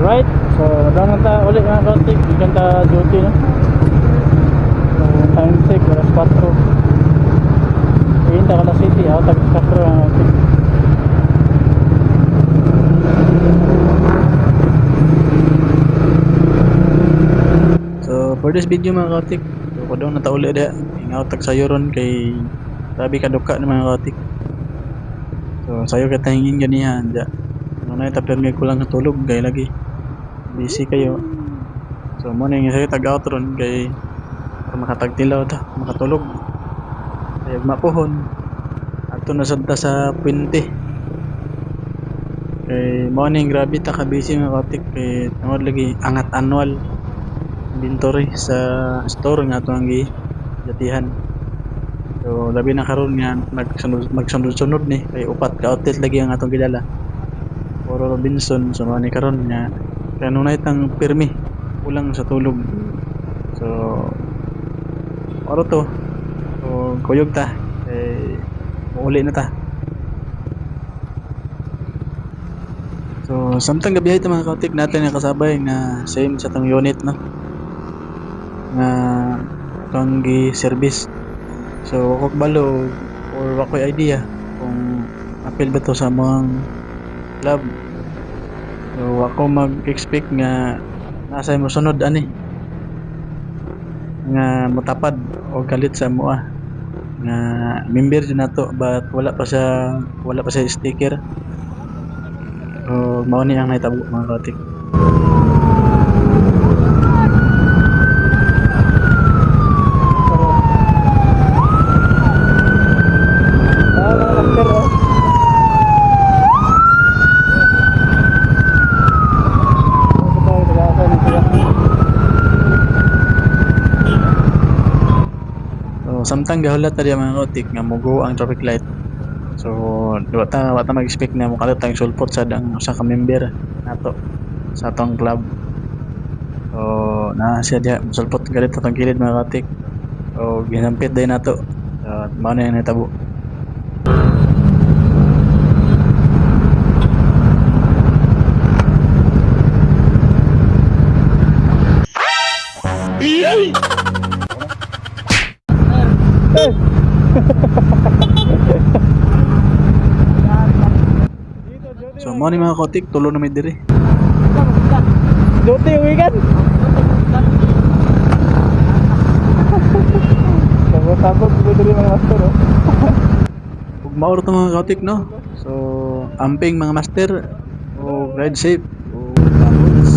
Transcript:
Alright, so nadangan ta ulit mga kautik, ikan ta duty no. So time check, alas 4. Ikan ta Kala City, out of Castro mga kautik. So for this video mga kautik, so kodong natauli dia, ingaw tag sayo ron kay grabe kaduka ng mga kautik. So sayo katahingin ganihan dia. Ano na tapir may kulang natulog kay lagi busy kayo. So mo na yung sayo tag-out ron kay para makatagtilaw ta, makatulog. Kaya mapuhon. Ato na sadta sa puwente. Kay mo na yung grabe ta ka busy mga kautik kay tungod lagi angat annual inventory sa store nga ato ang gijatihan. So labi na karon nga magsunod-sunod ni kay upat ka outlet lagi ang atong gidala. Puro Robinson so mo ni karon nga kanunay tang pirmi kulang sa tulog. So oro to. So kuyog ta eh uli na ta. So samtang gabihay ta mga kautik natin nga kasabay nga same sa tong unit no. Nga atong gi-service. So wako balo or wako'y idea kung apil ba to sa mga club. So ako mag-expect nga nasa mo sunod ani nga motapad o galit sa moa nga member din nato but wala pa sa sticker. So mao ni ang nahitabo mga kautik. Samtang gahulat tadi mga kautik nga mugo ang traffic light. So wata mag-expect na mukalit ang sulpot sa dang usa ka member nato sa atong club. So na siya dia sulpot galit atong kilid mga kautik. So ginampit din nato. So mao na yung natabo. So mo ni mga kautik tulo na may diri. Duty uwi kan. Sabot diri mga master oh. Ug maor to mga kautik no. So amping mga master o ride safe o tapos